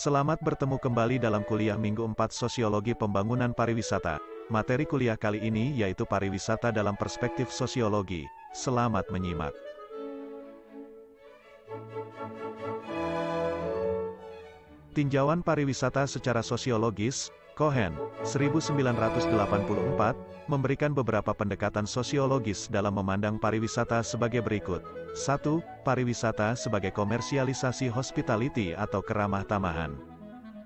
Selamat bertemu kembali dalam kuliah Minggu 4 Sosiologi Pembangunan Pariwisata. Materi kuliah kali ini yaitu pariwisata dalam perspektif sosiologi. Selamat menyimak. Tinjauan pariwisata secara sosiologis, Cohen, 1984, memberikan beberapa pendekatan sosiologis dalam memandang pariwisata sebagai berikut. 1. Pariwisata sebagai komersialisasi hospitality atau keramah tamahan.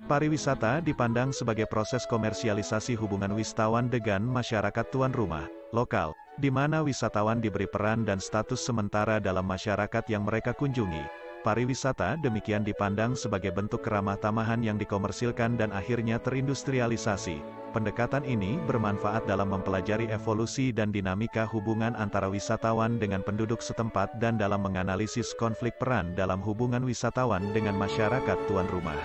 Pariwisata dipandang sebagai proses komersialisasi hubungan wisatawan dengan masyarakat tuan rumah, lokal, di mana wisatawan diberi peran dan status sementara dalam masyarakat yang mereka kunjungi. Pariwisata demikian dipandang sebagai bentuk keramah tamahan yang dikomersilkan dan akhirnya terindustrialisasi. Pendekatan ini bermanfaat dalam mempelajari evolusi dan dinamika hubungan antara wisatawan dengan penduduk setempat dan dalam menganalisis konflik peran dalam hubungan wisatawan dengan masyarakat tuan rumah.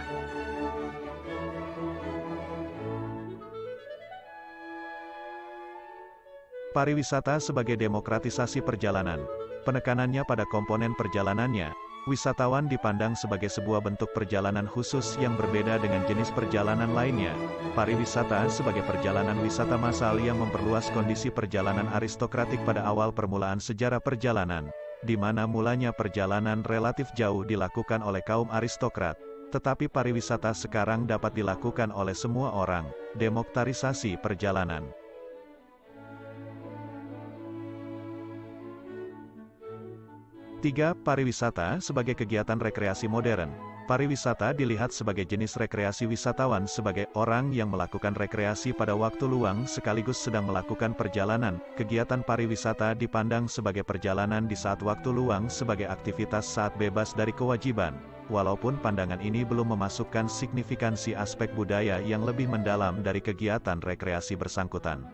Pariwisata sebagai demokratisasi perjalanan. Penekanannya pada komponen perjalanannya. Wisatawan dipandang sebagai sebuah bentuk perjalanan khusus yang berbeda dengan jenis perjalanan lainnya. Pariwisata sebagai perjalanan wisata massal yang memperluas kondisi perjalanan aristokratik pada awal permulaan sejarah perjalanan, di mana mulanya perjalanan relatif jauh dilakukan oleh kaum aristokrat, tetapi pariwisata sekarang dapat dilakukan oleh semua orang. Demokratisasi perjalanan. Tiga, pariwisata sebagai kegiatan rekreasi modern. Pariwisata dilihat sebagai jenis rekreasi wisatawan sebagai orang yang melakukan rekreasi pada waktu luang sekaligus sedang melakukan perjalanan. Kegiatan pariwisata dipandang sebagai perjalanan di saat waktu luang sebagai aktivitas saat bebas dari kewajiban. Walaupun pandangan ini belum memasukkan signifikansi aspek budaya yang lebih mendalam dari kegiatan rekreasi bersangkutan.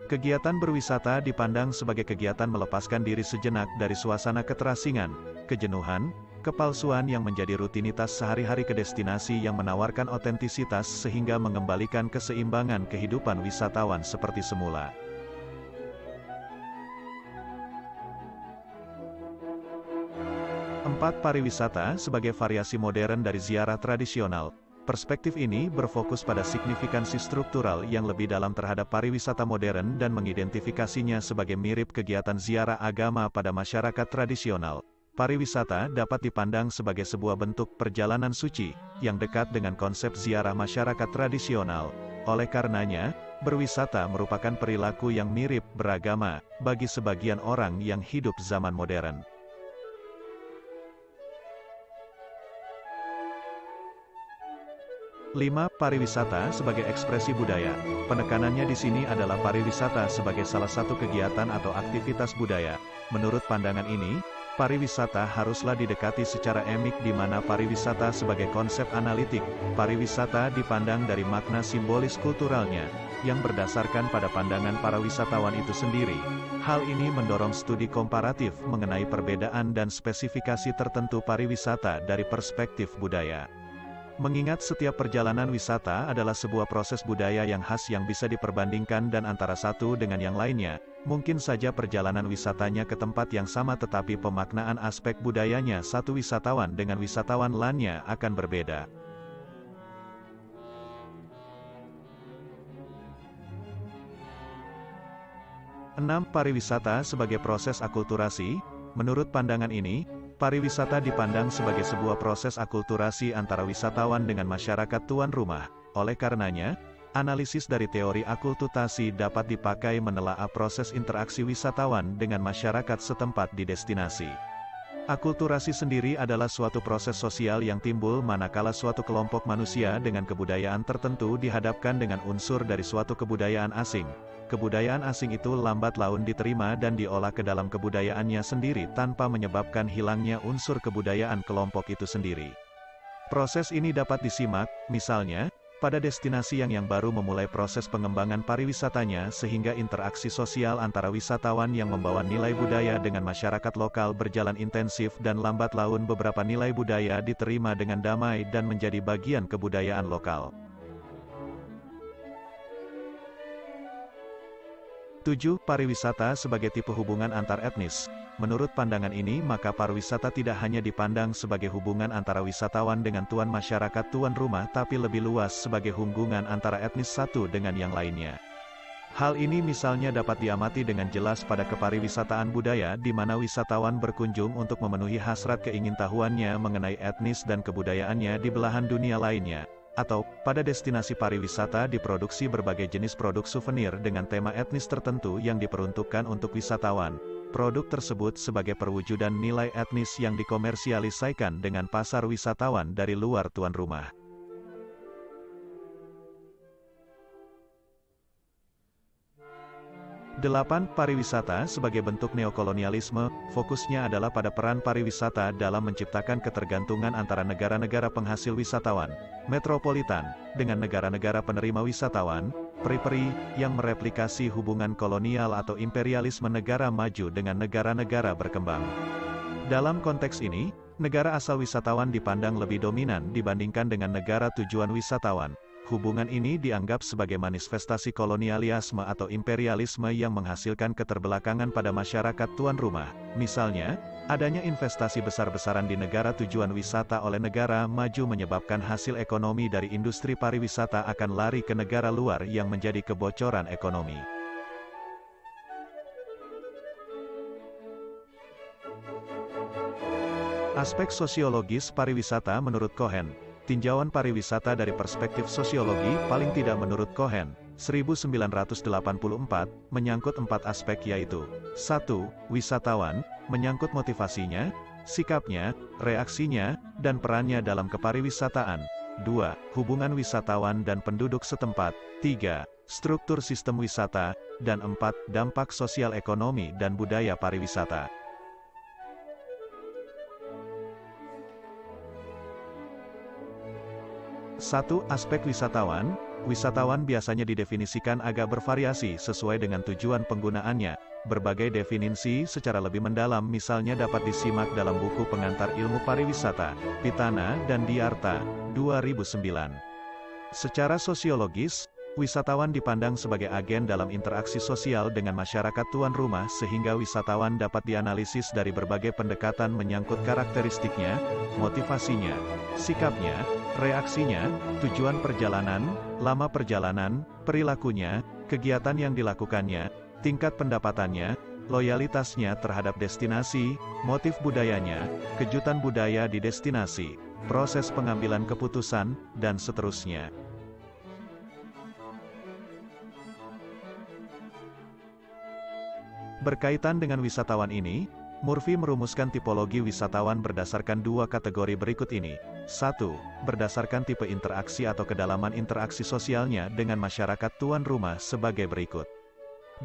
Kegiatan berwisata dipandang sebagai kegiatan melepaskan diri sejenak dari suasana keterasingan, kejenuhan, kepalsuan yang menjadi rutinitas sehari-hari ke destinasi yang menawarkan otentisitas sehingga mengembalikan keseimbangan kehidupan wisatawan seperti semula. Empat, pariwisata sebagai variasi modern dari ziarah tradisional. Perspektif ini berfokus pada signifikansi struktural yang lebih dalam terhadap pariwisata modern dan mengidentifikasinya sebagai mirip kegiatan ziarah agama pada masyarakat tradisional. Pariwisata dapat dipandang sebagai sebuah bentuk perjalanan suci, yang dekat dengan konsep ziarah masyarakat tradisional. Oleh karenanya, berwisata merupakan perilaku yang mirip beragama, bagi sebagian orang yang hidup zaman modern. 5. Pariwisata sebagai ekspresi budaya. Penekanannya di sini adalah pariwisata sebagai salah satu kegiatan atau aktivitas budaya. Menurut pandangan ini, pariwisata haruslah didekati secara emik di mana pariwisata sebagai konsep analitik. Pariwisata dipandang dari makna simbolis kulturalnya, yang berdasarkan pada pandangan para wisatawan itu sendiri. Hal ini mendorong studi komparatif mengenai perbedaan dan spesifikasi tertentu pariwisata dari perspektif budaya. Mengingat setiap perjalanan wisata adalah sebuah proses budaya yang khas yang bisa diperbandingkan dan antara satu dengan yang lainnya, mungkin saja perjalanan wisatanya ke tempat yang sama tetapi pemaknaan aspek budayanya satu wisatawan dengan wisatawan lainnya akan berbeda. Enam, pariwisata sebagai proses akulturasi. Menurut pandangan ini, pariwisata dipandang sebagai sebuah proses akulturasi antara wisatawan dengan masyarakat tuan rumah. Oleh karenanya, analisis dari teori akulturasi dapat dipakai menelaah proses interaksi wisatawan dengan masyarakat setempat di destinasi. Akulturasi sendiri adalah suatu proses sosial yang timbul manakala suatu kelompok manusia dengan kebudayaan tertentu dihadapkan dengan unsur dari suatu kebudayaan asing. Kebudayaan asing itu lambat laun diterima dan diolah ke dalam kebudayaannya sendiri tanpa menyebabkan hilangnya unsur kebudayaan kelompok itu sendiri. Proses ini dapat disimak, misalnya, pada destinasi yang baru memulai proses pengembangan pariwisatanya sehingga interaksi sosial antara wisatawan yang membawa nilai budaya dengan masyarakat lokal berjalan intensif dan lambat laun beberapa nilai budaya diterima dengan damai dan menjadi bagian kebudayaan lokal. 7. Pariwisata sebagai tipe hubungan antar etnis. Menurut pandangan ini, maka pariwisata tidak hanya dipandang sebagai hubungan antara wisatawan dengan tuan masyarakat tuan rumah, tapi lebih luas sebagai hubungan antara etnis satu dengan yang lainnya. Hal ini misalnya dapat diamati dengan jelas pada kepariwisataan budaya, di mana wisatawan berkunjung untuk memenuhi hasrat keingintahuannya mengenai etnis dan kebudayaannya di belahan dunia lainnya. Atau, pada destinasi pariwisata diproduksi berbagai jenis produk souvenir dengan tema etnis tertentu yang diperuntukkan untuk wisatawan. Produk tersebut sebagai perwujudan nilai etnis yang dikomersialisasikan dengan pasar wisatawan dari luar tuan rumah. 8. Pariwisata sebagai bentuk neokolonialisme, fokusnya adalah pada peran pariwisata dalam menciptakan ketergantungan antara negara-negara penghasil wisatawan metropolitan dengan negara-negara penerima wisatawan periphery yang mereplikasi hubungan kolonial atau imperialisme negara maju dengan negara-negara berkembang. Dalam konteks ini, negara asal wisatawan dipandang lebih dominan dibandingkan dengan negara tujuan wisatawan. Hubungan ini dianggap sebagai manifestasi kolonialisme atau imperialisme yang menghasilkan keterbelakangan pada masyarakat tuan rumah. Misalnya, adanya investasi besar-besaran di negara tujuan wisata oleh negara maju menyebabkan hasil ekonomi dari industri pariwisata akan lari ke negara luar yang menjadi kebocoran ekonomi. Aspek sosiologis pariwisata menurut Cohen. Tinjauan pariwisata dari perspektif sosiologi paling tidak menurut Cohen, 1984, menyangkut 4 aspek yaitu 1. Wisatawan, menyangkut motivasinya, sikapnya, reaksinya, dan perannya dalam kepariwisataan. 2. Hubungan wisatawan dan penduduk setempat. 3. Struktur sistem wisata. Dan 4. Dampak sosial ekonomi dan budaya pariwisata. 1. Aspek wisatawan. Wisatawan biasanya didefinisikan agak bervariasi sesuai dengan tujuan penggunaannya. Berbagai definisi secara lebih mendalam misalnya dapat disimak dalam buku pengantar ilmu pariwisata, Pitana dan Diarta, 2009. Secara sosiologis, wisatawan dipandang sebagai agen dalam interaksi sosial dengan masyarakat tuan rumah sehingga wisatawan dapat dianalisis dari berbagai pendekatan menyangkut karakteristiknya, motivasinya, sikapnya, reaksinya, tujuan perjalanan, lama perjalanan, perilakunya, kegiatan yang dilakukannya, tingkat pendapatannya, loyalitasnya terhadap destinasi, motif budayanya, kejutan budaya di destinasi, proses pengambilan keputusan, dan seterusnya. Berkaitan dengan wisatawan ini, Murphy merumuskan tipologi wisatawan berdasarkan 2 kategori berikut ini. 1. Berdasarkan tipe interaksi atau kedalaman interaksi sosialnya dengan masyarakat tuan rumah sebagai berikut.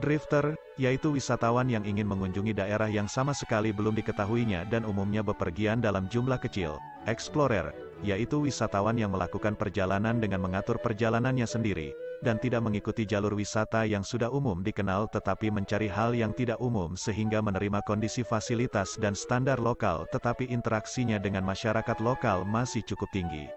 Drifter, yaitu wisatawan yang ingin mengunjungi daerah yang sama sekali belum diketahuinya dan umumnya bepergian dalam jumlah kecil. Explorer, yaitu wisatawan yang melakukan perjalanan dengan mengatur perjalanannya sendiri, dan tidak mengikuti jalur wisata yang sudah umum dikenal tetapi mencari hal yang tidak umum sehingga menerima kondisi fasilitas dan standar lokal tetapi interaksinya dengan masyarakat lokal masih cukup tinggi.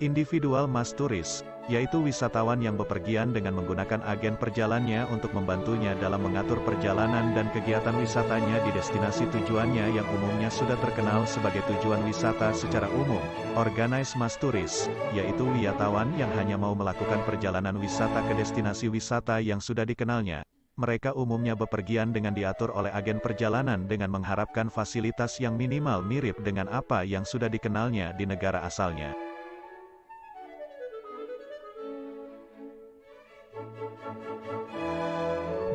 Individual mass tourist, yaitu wisatawan yang bepergian dengan menggunakan agen perjalanannya untuk membantunya dalam mengatur perjalanan dan kegiatan wisatanya di destinasi tujuannya yang umumnya sudah terkenal sebagai tujuan wisata secara umum. Organized mass tourist, yaitu wisatawan yang hanya mau melakukan perjalanan wisata ke destinasi wisata yang sudah dikenalnya. Mereka umumnya bepergian dengan diatur oleh agen perjalanan dengan mengharapkan fasilitas yang minimal mirip dengan apa yang sudah dikenalnya di negara asalnya.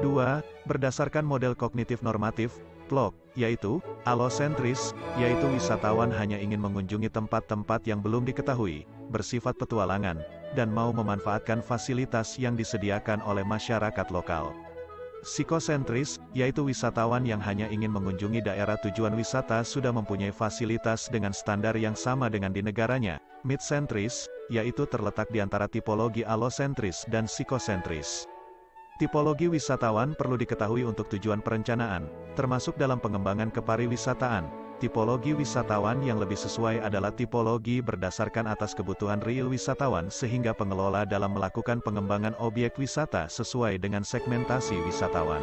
2. Berdasarkan model kognitif normatif, PLOK, yaitu, alosentris, yaitu wisatawan hanya ingin mengunjungi tempat-tempat yang belum diketahui, bersifat petualangan, dan mau memanfaatkan fasilitas yang disediakan oleh masyarakat lokal. Psikosentris, yaitu wisatawan yang hanya ingin mengunjungi daerah tujuan wisata sudah mempunyai fasilitas dengan standar yang sama dengan di negaranya. Midsentris, yaitu terletak di antara tipologi alosentris dan psikosentris. Tipologi wisatawan perlu diketahui untuk tujuan perencanaan, termasuk dalam pengembangan kepariwisataan. tipologi wisatawan yang lebih sesuai adalah tipologi berdasarkan atas kebutuhan real wisatawan sehingga pengelola dalam melakukan pengembangan objek wisata sesuai dengan segmentasi wisatawan.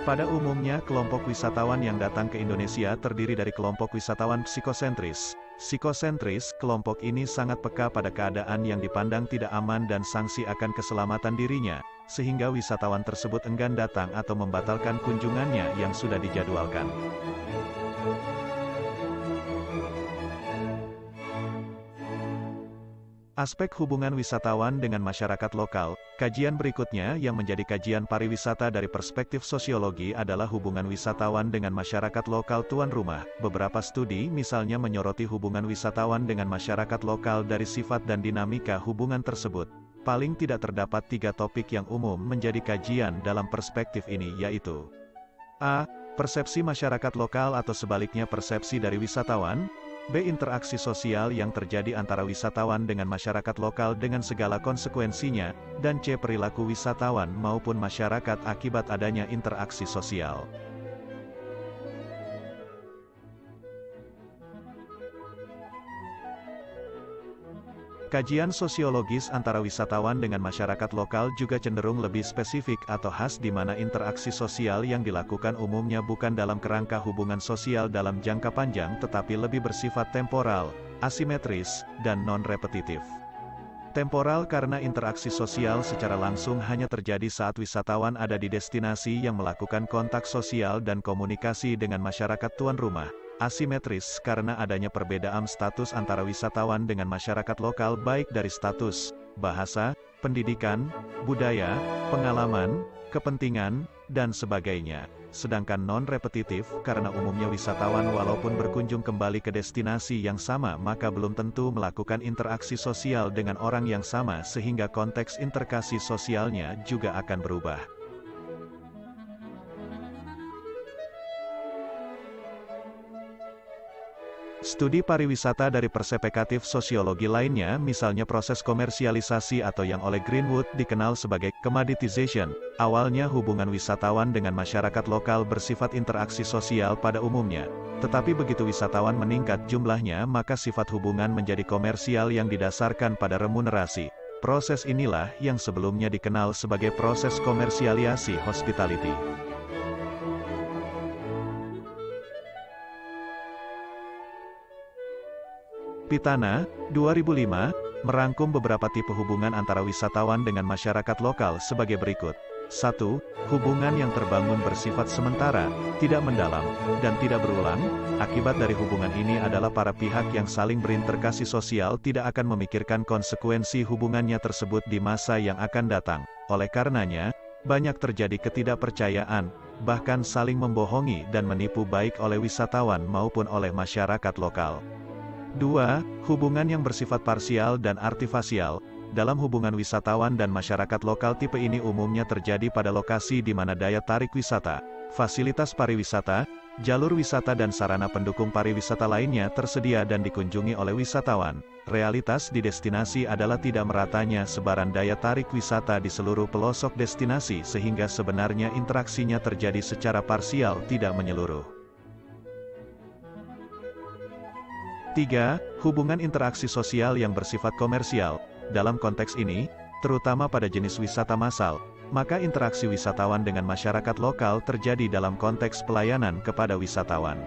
Pada umumnya kelompok wisatawan yang datang ke Indonesia terdiri dari kelompok wisatawan psikosentris. Psikosentris, kelompok ini sangat peka pada keadaan yang dipandang tidak aman dan sanksi akan keselamatan dirinya, sehingga wisatawan tersebut enggan datang atau membatalkan kunjungannya yang sudah dijadwalkan. Aspek hubungan wisatawan dengan masyarakat lokal. Kajian berikutnya yang menjadi kajian pariwisata dari perspektif sosiologi adalah hubungan wisatawan dengan masyarakat lokal tuan rumah. Beberapa studi misalnya menyoroti hubungan wisatawan dengan masyarakat lokal dari sifat dan dinamika hubungan tersebut. Paling tidak terdapat 3 topik yang umum menjadi kajian dalam perspektif ini, yaitu A. Persepsi masyarakat lokal atau sebaliknya persepsi dari wisatawan. B. Interaksi sosial yang terjadi antara wisatawan dengan masyarakat lokal dengan segala konsekuensinya, dan C. Perilaku wisatawan maupun masyarakat akibat adanya interaksi sosial. Kajian sosiologis antara wisatawan dengan masyarakat lokal juga cenderung lebih spesifik atau khas di mana interaksi sosial yang dilakukan umumnya bukan dalam kerangka hubungan sosial dalam jangka panjang tetapi lebih bersifat temporal, asimetris, dan non-repetitif. Temporal karena interaksi sosial secara langsung hanya terjadi saat wisatawan ada di destinasi yang melakukan kontak sosial dan komunikasi dengan masyarakat tuan rumah. Asimetris karena adanya perbedaan status antara wisatawan dengan masyarakat lokal baik dari status, bahasa, pendidikan, budaya, pengalaman, kepentingan, dan sebagainya. Sedangkan non-repetitif karena umumnya wisatawan walaupun berkunjung kembali ke destinasi yang sama maka belum tentu melakukan interaksi sosial dengan orang yang sama sehingga konteks interaksi sosialnya juga akan berubah. Studi pariwisata dari perspektif sosiologi lainnya misalnya proses komersialisasi atau yang oleh Greenwood dikenal sebagai commoditization. Awalnya hubungan wisatawan dengan masyarakat lokal bersifat interaksi sosial pada umumnya. Tetapi begitu wisatawan meningkat jumlahnya maka sifat hubungan menjadi komersial yang didasarkan pada remunerasi. Proses inilah yang sebelumnya dikenal sebagai proses komersialisasi hospitality. Pitana, 2005, merangkum beberapa tipe hubungan antara wisatawan dengan masyarakat lokal sebagai berikut. 1. Hubungan yang terbangun bersifat sementara, tidak mendalam, dan tidak berulang. Akibat dari hubungan ini adalah para pihak yang saling berinteraksi sosial tidak akan memikirkan konsekuensi hubungannya tersebut di masa yang akan datang. Oleh karenanya, banyak terjadi ketidakpercayaan, bahkan saling membohongi dan menipu baik oleh wisatawan maupun oleh masyarakat lokal. 2. Hubungan yang bersifat parsial dan artifisial. Dalam hubungan wisatawan dan masyarakat lokal tipe ini umumnya terjadi pada lokasi di mana daya tarik wisata, fasilitas pariwisata, jalur wisata dan sarana pendukung pariwisata lainnya tersedia dan dikunjungi oleh wisatawan. Realitas di destinasi adalah tidak meratanya sebaran daya tarik wisata di seluruh pelosok destinasi sehingga sebenarnya interaksinya terjadi secara parsial tidak menyeluruh. 3. Hubungan interaksi sosial yang bersifat komersial. Dalam konteks ini, terutama pada jenis wisata massal, maka interaksi wisatawan dengan masyarakat lokal terjadi dalam konteks pelayanan kepada wisatawan.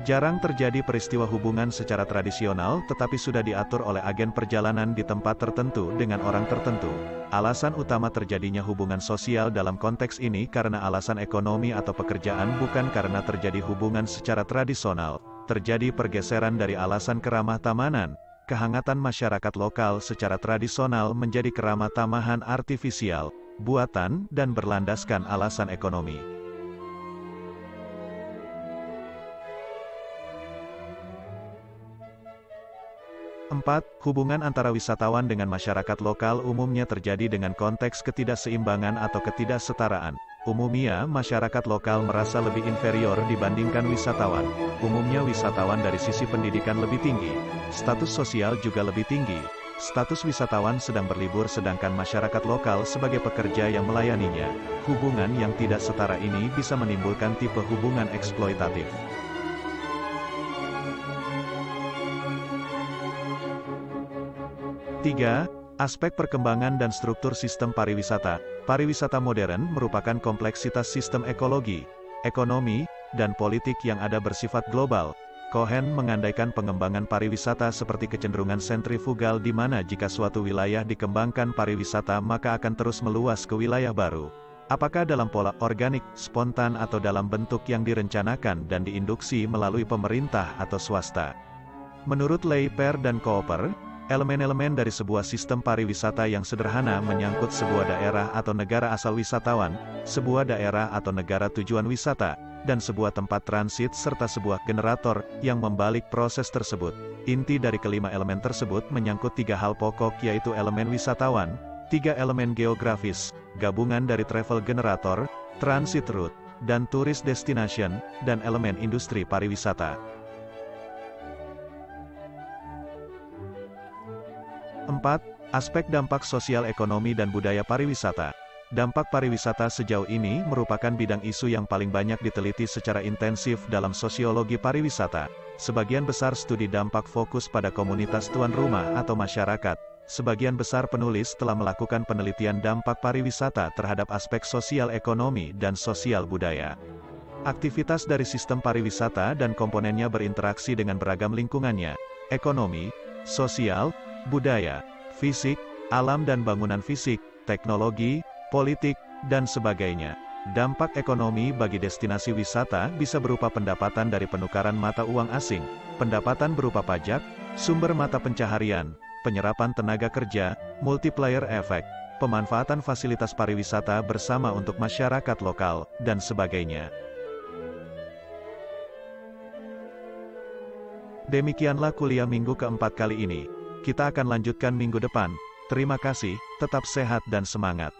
Jarang terjadi peristiwa hubungan secara tradisional tetapi sudah diatur oleh agen perjalanan di tempat tertentu dengan orang tertentu. Alasan utama terjadinya hubungan sosial dalam konteks ini karena alasan ekonomi atau pekerjaan bukan karena terjadi hubungan secara tradisional. Terjadi pergeseran dari alasan keramah tamahan, kehangatan masyarakat lokal secara tradisional menjadi keramah tamahan artifisial, buatan, dan berlandaskan alasan ekonomi. 4. Hubungan antara wisatawan dengan masyarakat lokal umumnya terjadi dengan konteks ketidakseimbangan atau ketidaksetaraan. Umumnya, masyarakat lokal merasa lebih inferior dibandingkan wisatawan. Umumnya wisatawan dari sisi pendidikan lebih tinggi, status sosial juga lebih tinggi. Status wisatawan sedang berlibur sedangkan masyarakat lokal sebagai pekerja yang melayaninya. Hubungan yang tidak setara ini bisa menimbulkan tipe hubungan eksploitatif. 3. Aspek perkembangan dan struktur sistem pariwisata. Pariwisata modern merupakan kompleksitas sistem ekologi, ekonomi, dan politik yang ada bersifat global. Cohen mengandaikan pengembangan pariwisata seperti kecenderungan sentrifugal di mana jika suatu wilayah dikembangkan pariwisata maka akan terus meluas ke wilayah baru. Apakah dalam pola organik, spontan atau dalam bentuk yang direncanakan dan diinduksi melalui pemerintah atau swasta. Menurut Leiper dan Cooper, elemen-elemen dari sebuah sistem pariwisata yang sederhana menyangkut sebuah daerah atau negara asal wisatawan, sebuah daerah atau negara tujuan wisata, dan sebuah tempat transit serta sebuah generator yang membalik proses tersebut. Inti dari kelima elemen tersebut menyangkut 3 hal pokok yaitu elemen wisatawan, 3 elemen geografis, gabungan dari travel generator, transit route, dan tourist destination, dan elemen industri pariwisata. 4. Aspek dampak sosial ekonomi dan budaya pariwisata. Dampak pariwisata sejauh ini merupakan bidang isu yang paling banyak diteliti secara intensif dalam sosiologi pariwisata. Sebagian besar studi dampak fokus pada komunitas tuan rumah atau masyarakat. Sebagian besar penulis telah melakukan penelitian dampak pariwisata terhadap aspek sosial ekonomi dan sosial budaya. Aktivitas dari sistem pariwisata dan komponennya berinteraksi dengan beragam lingkungannya, ekonomi, sosial, budaya, fisik, alam dan bangunan fisik, teknologi, politik, dan sebagainya. Dampak ekonomi bagi destinasi wisata bisa berupa pendapatan dari penukaran mata uang asing, pendapatan berupa pajak, sumber mata pencaharian, penyerapan tenaga kerja, multiplier effect, pemanfaatan fasilitas pariwisata bersama untuk masyarakat lokal, dan sebagainya. Demikianlah kuliah minggu keempat kali ini. Kita akan lanjutkan minggu depan. Terima kasih, tetap sehat dan semangat.